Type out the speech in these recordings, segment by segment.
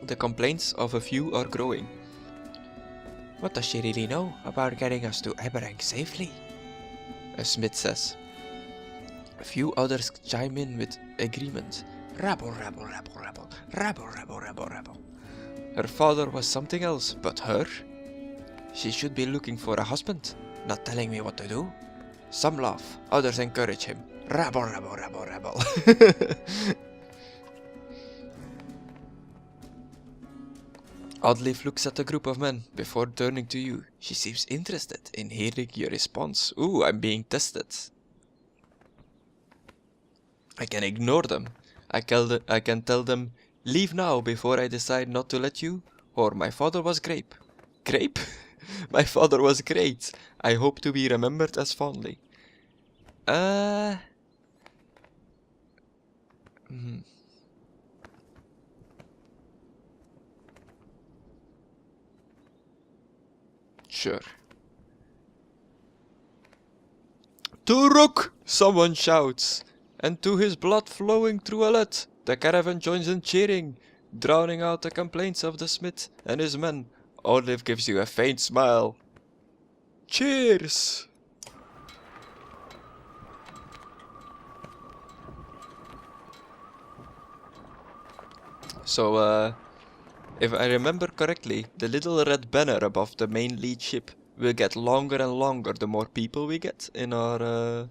The complaints of a few are growing. What does she really know about getting us to Aberang safely? A smith says. A few others chime in with agreement. Rabble, rabble, rabble, rabble, rabble, rabble, rabble, rabble. Her father was something else, but her? She should be looking for a husband, not telling me what to do. Some laugh, others encourage him. Rabble, rabble, rabble, rabble. Oddleif looks at the group of men before turning to you. She seems interested in hearing your response. Ooh, I'm being tested. I can ignore them. I can tell them, leave now before I decide not to let you, or my father was grape. Grape? My father was great. I hope to be remembered as fondly. Sure. To Rook! Someone shouts. And to his blood flowing through a let, the caravan joins in cheering, drowning out the complaints of the smith and his men. Oddleif gives you a faint smile. Cheers! So, if I remember correctly, the little red banner above the main lead ship will get longer and longer the more people we get in our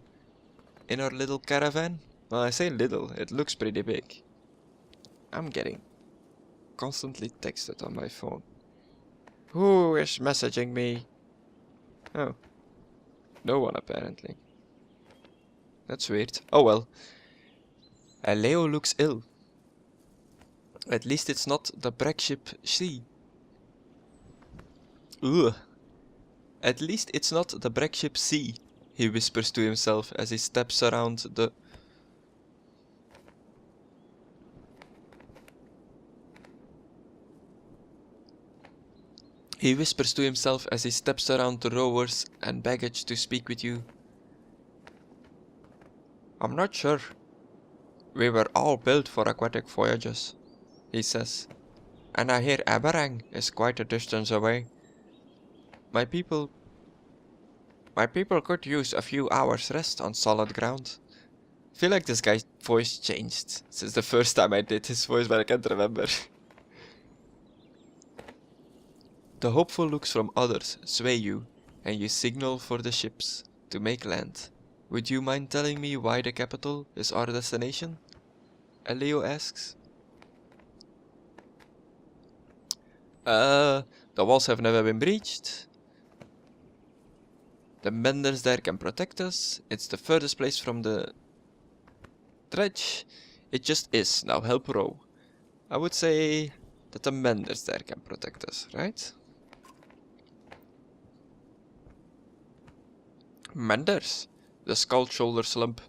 little caravan. Well, I say little, it looks pretty big. I'm getting constantly texted on my phone. Who is messaging me? Oh, no one apparently. That's weird. Oh well. Leo looks ill. At least it's not the brag ship C. Ugh. At least it's not the brag ship C, he whispers to himself as he steps around the... He whispers to himself as he steps around the rowers and baggage to speak with you. I'm not sure. We were all built for aquatic voyages, he says. And I hear Aberang is quite a distance away. My people could use a few hours rest on solid ground. I feel like this guy's voice changed since the first time I did his voice, but I can't remember. The hopeful looks from others sway you, and you signal for the ships to make land. Would you mind telling me why the capital is our destination? Leo asks. The walls have never been breached. The menders there can protect us. It's the furthest place from the dredge. It just is. Now help row. I would say that the menders there can protect us, right? Menders? The skull shoulder slump.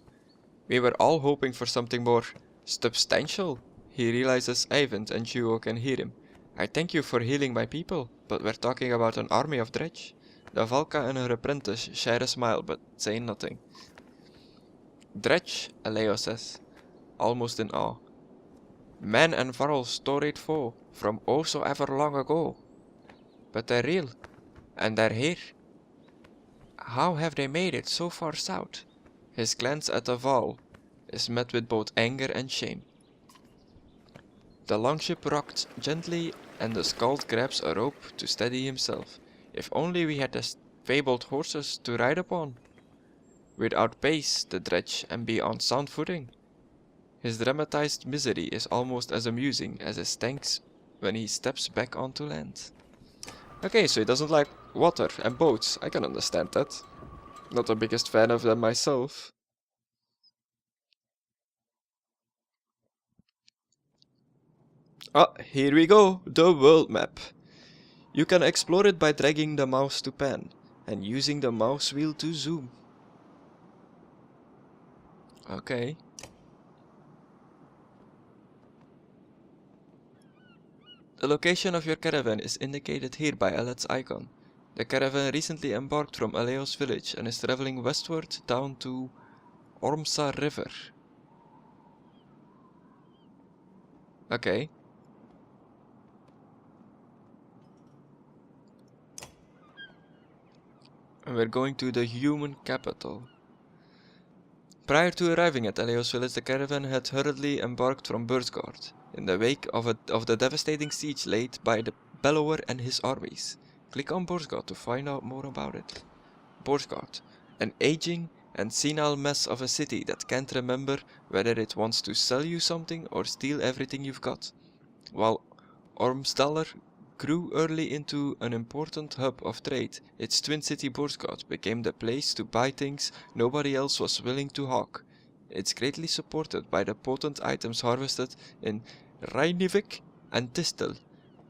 We were all hoping for something more substantial. He realizes Eyvind and Duo can hear him. I thank you for healing my people, but we're talking about an army of dredge. The Valka and her apprentice share a smile, but say nothing. Dredge, Aleo says, almost in awe. Men and Varl's storied foe, from oh so ever long ago. But they're real, and they're here. How have they made it so far south? His glance at the Val is met with both anger and shame. The longship rocked gently, and the Skald grabs a rope to steady himself. If only we had the fabled horses to ride upon. We'd outpace the dredge and be on sound footing. His dramatized misery is almost as amusing as his thanks when he steps back onto land. Okay, so he doesn't like water and boats. I can understand that. Not the biggest fan of them myself. Ah, here we go, the world map. You can explore it by dragging the mouse to pan and using the mouse wheel to zoom. Okay. The location of your caravan is indicated here by Alet's icon. The caravan recently embarked from Aleo's village and is traveling westward down to Ormsa River. Okay. And we're going to the human capital. Prior to arriving at Eleos village, the caravan had hurriedly embarked from Bursgard, in the wake of the devastating siege laid by the Bellower and his armies. Click on Bursgard to find out more about it. Bursgard, an aging and senile mess of a city that can't remember whether it wants to sell you something or steal everything you've got. While Ormsdalr grew early into an important hub of trade, its twin city Bursgard became the place to buy things nobody else was willing to hawk. It's greatly supported by the potent items harvested in Reinivik and Tistel,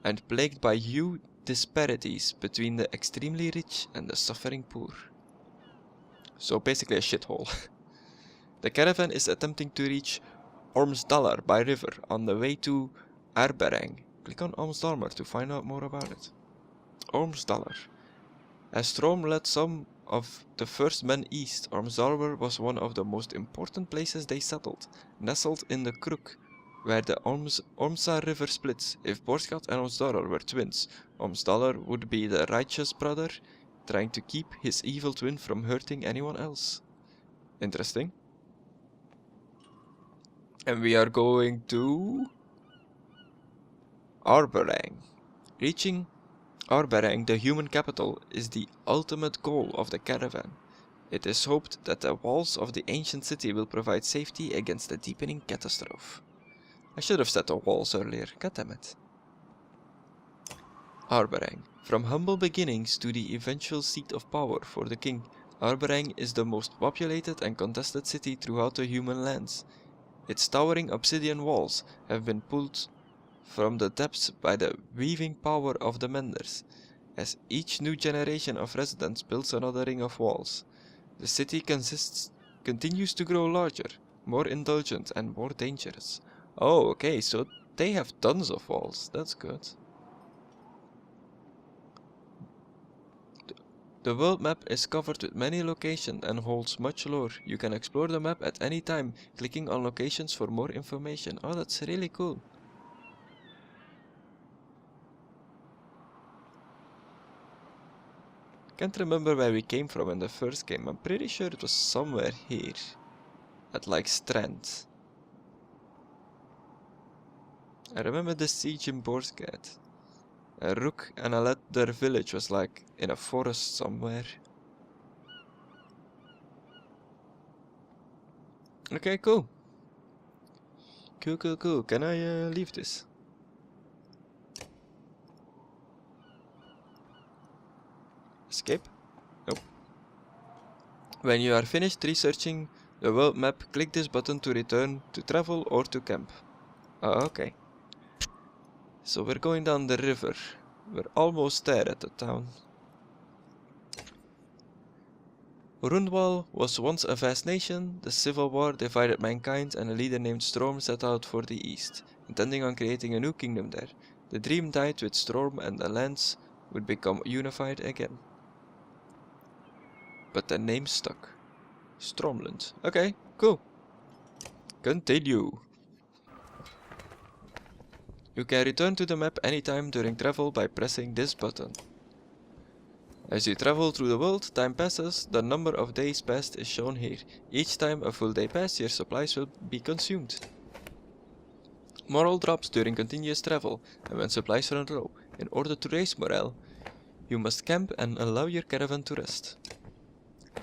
and plagued by huge disparities between the extremely rich and the suffering poor. So basically a shithole. The caravan is attempting to reach Ormsdalr by river on the way to Arbereng. Click on Ormsdalr to find out more about it. Ormsdalr. As Strom led some of the first men east, Ormsdalr was one of the most important places they settled, nestled in the Crook, where the Ormsa River splits. If Bursgard and Ormsdalr were twins, Ormsdalr would be the righteous brother, trying to keep his evil twin from hurting anyone else. Interesting. And we are going to Arbereng. Reaching Arbereng, the human capital, is the ultimate goal of the caravan. It is hoped that the walls of the ancient city will provide safety against the deepening catastrophe. I should have said the walls earlier, goddammit. Arbereng. From humble beginnings to the eventual seat of power for the king, Arbereng is the most populated and contested city throughout the human lands. Its towering obsidian walls have been pulled from the depths by the weaving power of the menders. As each new generation of residents builds another ring of walls, the city continues to grow larger, more indulgent and more dangerous. Oh, okay, so they have tons of walls, that's good. The world map is covered with many locations and holds much lore. You can explore the map at any time, clicking on locations for more information. Oh, that's really cool. Can't remember where we came from in the first game. I'm pretty sure it was somewhere here. At like Strand. I remember the siege in Borsgard. Rook and their village was like in a forest somewhere. Okay, cool. Cool. Can I leave this? Escape? Nope. When you are finished researching the world map, click this button to return to travel or to camp. Oh, okay. So we're going down the river. We're almost there at the town. Rundwal was once a vast nation. The civil war divided mankind and a leader named Storm set out for the east, intending on creating a new kingdom there. The dream died with Storm and the lands would become unified again. But the name stuck. Stromland. Okay, cool. Continue. You can return to the map anytime during travel by pressing this button. As you travel through the world, time passes, the number of days passed is shown here. Each time a full day passes, your supplies will be consumed. Morale drops during continuous travel, and when supplies run low. In order to raise morale, you must camp and allow your caravan to rest.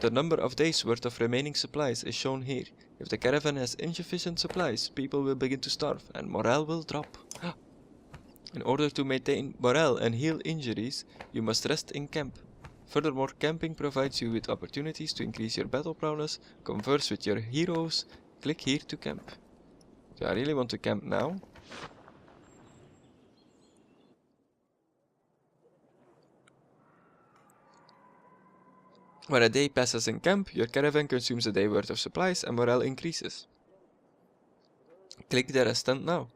The number of days worth of remaining supplies is shown here. If the caravan has insufficient supplies, people will begin to starve, and morale will drop. In order to maintain morale and heal injuries, you must rest in camp. Furthermore, camping provides you with opportunities to increase your battle prowess, converse with your heroes. Click here to camp. Do I really want to camp now? When a day passes in camp, your caravan consumes a day worth of supplies and morale increases. Click the rest tent now.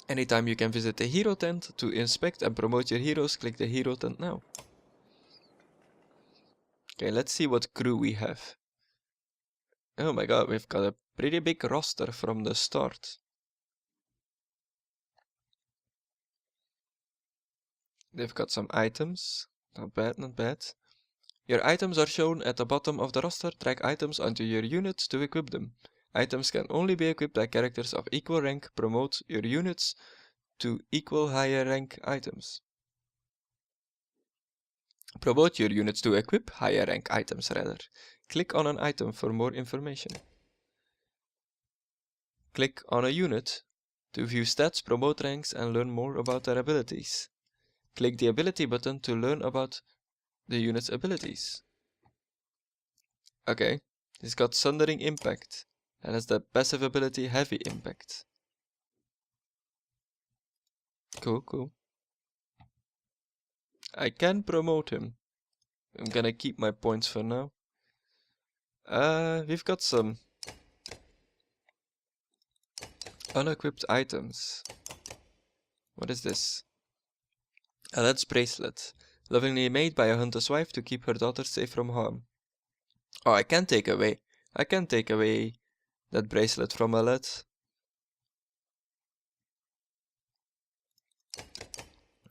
Anytime you can visit the hero tent to inspect and promote your heroes, click the hero tent now. Okay, let's see what crew we have. Oh my god, we've got a pretty big roster from the start. They've got some items. Not bad, not bad. Your items are shown at the bottom of the roster. Drag items onto your units to equip them. Items can only be equipped by characters of equal rank. Promote your units to equal higher rank items. Promote your units to equip higher rank items rather. Click on an item for more information. Click on a unit to view stats, promote ranks, and learn more about their abilities. Click the ability button to learn about the unit's abilities. Okay, he's got Sundering Impact and has the passive ability Heavy Impact. Cool, cool. I can promote him. I'm gonna keep my points for now. We've got some unequipped items. What is this? A lad's bracelet. Lovingly made by a hunter's wife to keep her daughter safe from harm. Oh, I can take away that bracelet from a lad.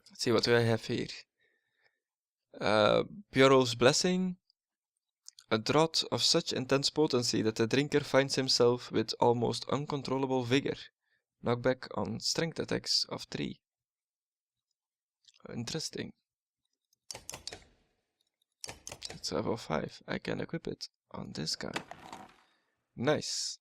Let's see, what do I have here? Bjorolf's Blessing. A draught of such intense potency that the drinker finds himself with almost uncontrollable vigor. Knockback on strength attacks of 3. Interesting. It's level 5. I can equip it on this guy. Nice.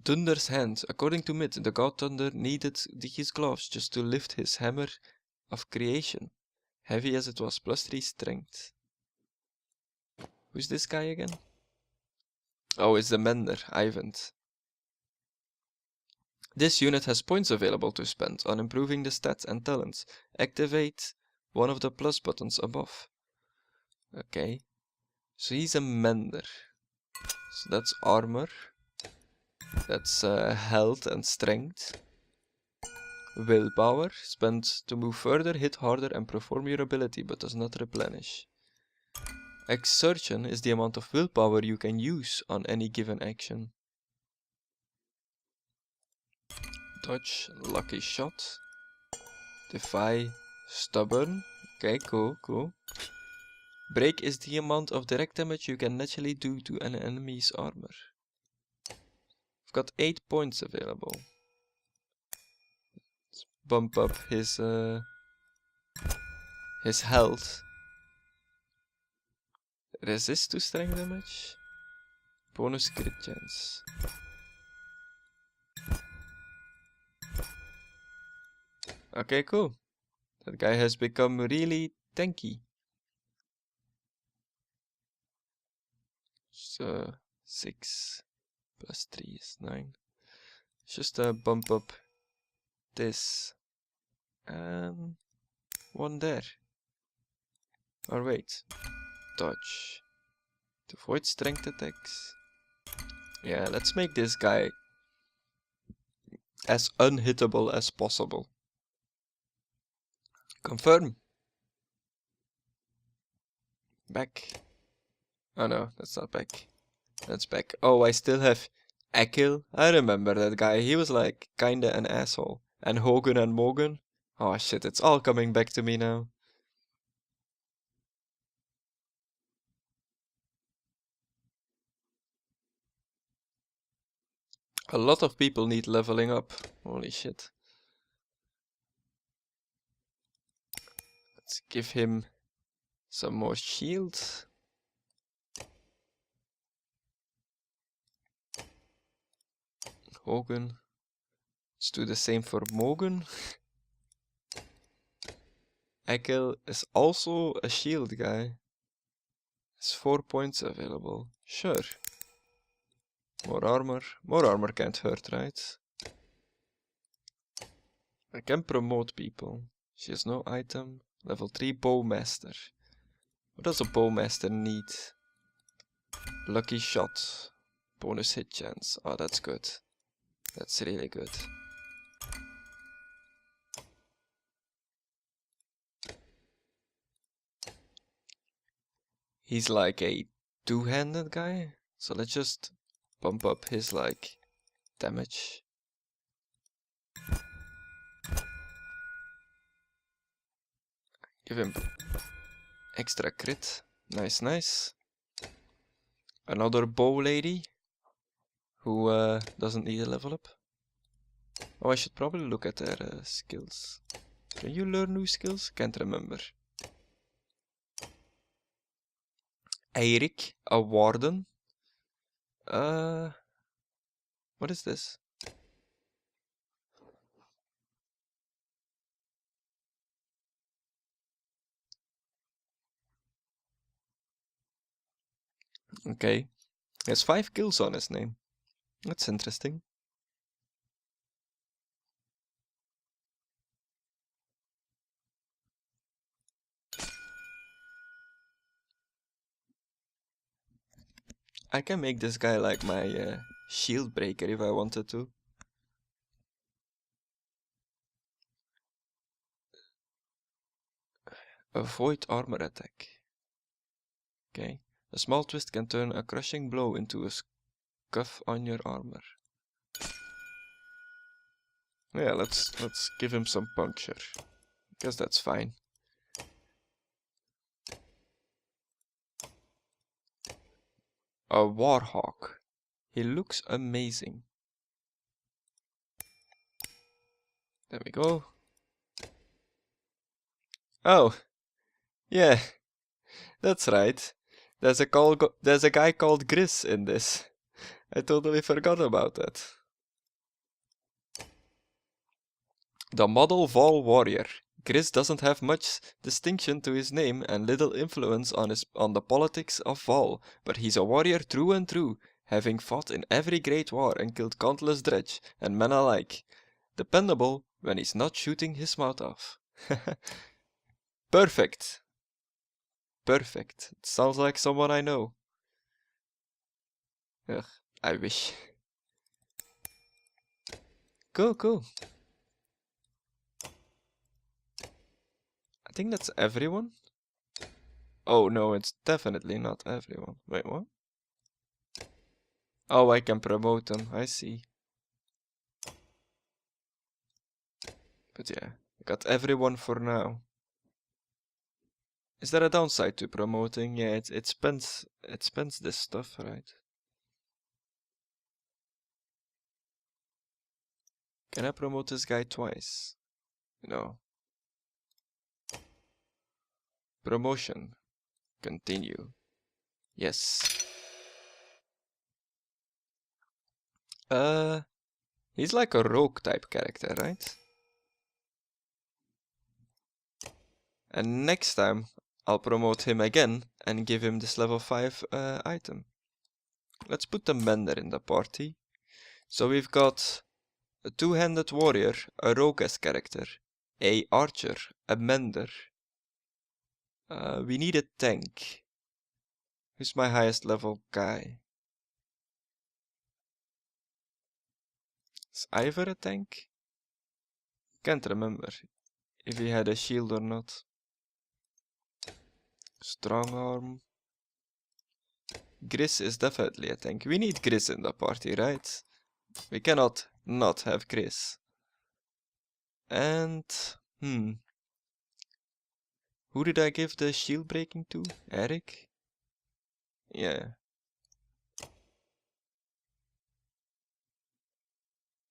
Thunder's Hand. According to myth, the god Thunder needed his gloves just to lift his hammer of creation. Heavy as it was, +3 strength. Who's this guy again? Oh, it's the Mender, Ivan. This unit has points available to spend on improving the stats and talents. Activate one of the plus buttons above. Okay. So he's a Mender. So that's armor. That's health and strength. Willpower. Spend to move further, hit harder, and perform your ability, but does not replenish. Exertion is the amount of willpower you can use on any given action. Dodge, lucky shot. Defy, stubborn. Okay, cool, cool. Break is the amount of direct damage you can naturally do to an enemy's armor. I've got 8 points available. Let's bump up his health. Resist to strength damage. Bonus crit chance. Okay, cool. That guy has become really tanky. So 6 plus 3 is 9. Just bump up this and one there. Or wait, dodge to avoid strength attacks. Yeah, let's make this guy as unhittable as possible. Confirm. Back. Oh no, that's not back. That's back. Oh, I still have Akil. I remember that guy. He was like kinda an asshole. And Hogan and Morgan. Oh shit, it's all coming back to me now. A lot of people need leveling up. Holy shit. Let's give him some more shields. Hogan. Let's do the same for Morgan. Akil is also a shield guy. Has 4 points available. Sure. More armor. More armor can't hurt, right? I can promote people. She has no item. Level 3 Bowmaster. What does a Bowmaster need? Lucky shot. Bonus hit chance. Oh, that's good. That's really good. He's like a two-handed guy. So let's just bump up his like damage. Give him extra crit. Nice, nice. Another bow lady who doesn't need a level up. Oh, I should probably look at their skills. Can you learn new skills? Can't remember. Eirik, a warden. What is this? Okay. He has 5 kills on his name. That's interesting. I can make this guy like my shield breaker if I wanted to. Avoid armor attack. Okay. A small twist can turn a crushing blow into a scuff on your armor. Yeah, let's give him some puncture. Guess that's fine. A warhawk. He looks amazing. There we go. Oh, yeah, that's right. There's a guy called Gris in this. I totally forgot about that. The model Vol warrior. Gris doesn't have much distinction to his name and little influence on the politics of Vol, but he's a warrior true and true, having fought in every great war and killed countless dredge and men alike. Dependable when he's not shooting his mouth off. Perfect. Perfect. It sounds like someone I know. Ugh, I wish. Cool. I think that's everyone. Oh no, it's definitely not everyone. Wait, what? Oh, I can promote them. I see. But yeah, I got everyone for now. Is there a downside to promoting? Yeah, it spends this stuff, right? Can I promote this guy twice? No. Promotion. Continue. Yes. He's like a rogue type character, right? And next time I'll promote him again and give him this level 5 item. Let's put the mender in the party. So we've got a two-handed warrior, a rogue as character, a archer, a mender. We need a tank. Who's my highest level guy? Is Ivor a tank? Can't remember if he had a shield or not. Strong arm. Gris is definitely a tank. We need Gris in the party, right? We cannot not have Gris. And who did I give the shield breaking to? Eric? Yeah.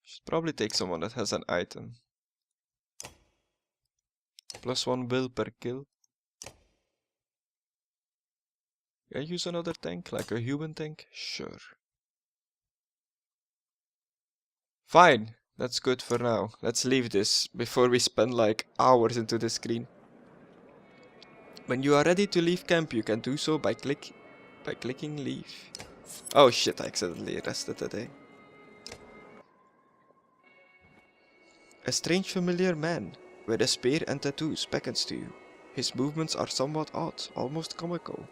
Should probably take someone that has an item. +1 will per kill. Can I use another tank, like a human tank? Sure. Fine, that's good for now. Let's leave this before we spend like hours into the screen. When you are ready to leave camp, you can do so by clicking leave. Oh shit, I accidentally rested today. A strange familiar man with a spear and tattoos beckons to you. His movements are somewhat odd, almost comical.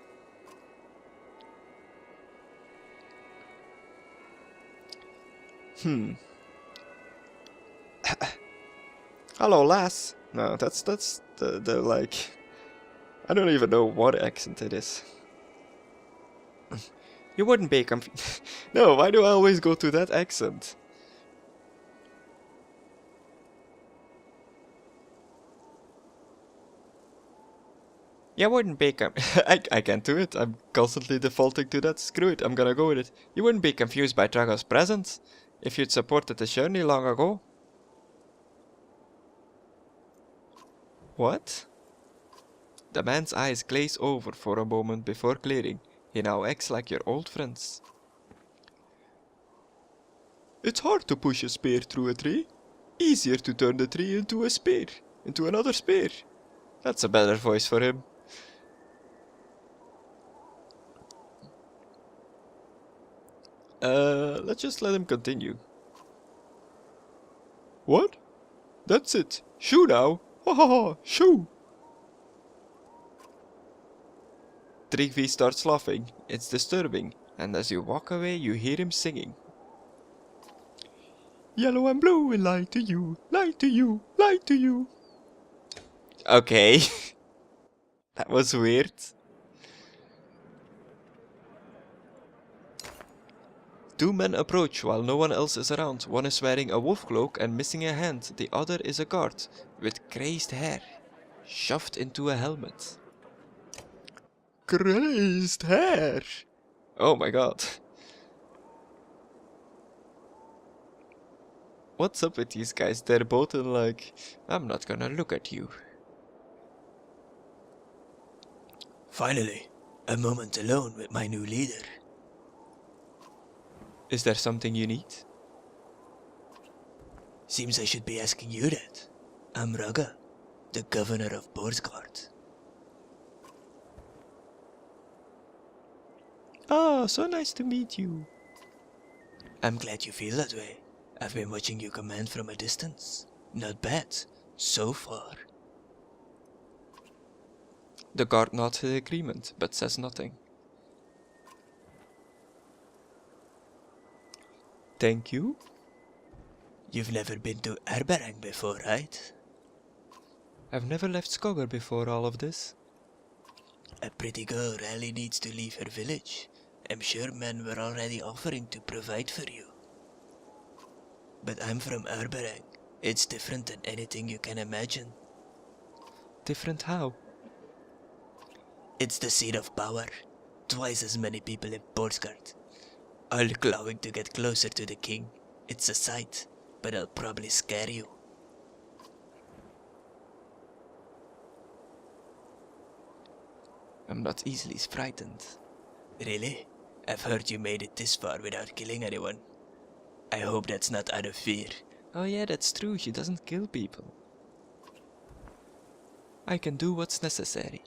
Hello, lass. No, that's the like. I don't even know what accent it is. You wouldn't be No, why do I always go to that accent? You wouldn't be I can't do it. I'm constantly defaulting to that. Screw it, I'm gonna go with it. You wouldn't be confused by Drago's presence if you'd supported the journey long ago. What? The man's eyes glaze over for a moment before clearing. He now acts like your old friends. It's hard to push a spear through a tree. Easier to turn the tree into a spear. Into another spear. That's a better voice for him. Let's just let him continue. What? That's it. Shoo now. Ha ha ha, shoo. Trigvi starts laughing. It's disturbing. And as you walk away, you hear him singing. Yellow and blue will lie to you, lie to you, lie to you. Okay. That was weird. Two men approach while no one else is around. One is wearing a wolf cloak and missing a hand. The other is a guard with crazed hair, shoved into a helmet. Crazed hair! Oh my god. What's up with these guys? They're both in like, I'm not gonna look at you. Finally, a moment alone with my new leader. Is there something you need? Seems I should be asking you that. I'm Raga, the governor of Borsgard. Ah, so nice to meet you. I'm glad you feel that way. I've been watching you command from a distance. Not bad, so far. The guard nods in agreement, but says nothing. Thank you. You've never been to Erberang before, right? I've never left Skogger before all of this. A pretty girl rarely needs to leave her village. I'm sure men were already offering to provide for you. But I'm from Erberang. It's different than anything you can imagine. Different how? It's the seat of power. Twice as many people in Borsgard. All clawing to get closer to the king. It's a sight, but it'll probably scare you. I'm not easily frightened. Really? I've heard you made it this far without killing anyone. I hope that's not out of fear. Oh yeah, that's true, she doesn't kill people. I can do what's necessary.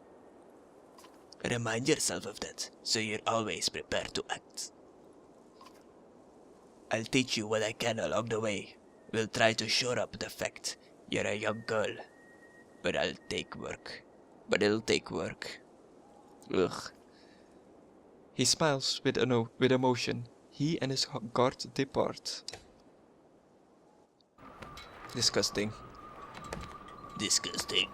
Remind yourself of that, so you're always prepared to act. I'll teach you what I can along the way. We'll try to shore up the fact you're a young girl. But it'll take work. Ugh. He smiles with emotion. He and his guard depart. Disgusting. Disgusting.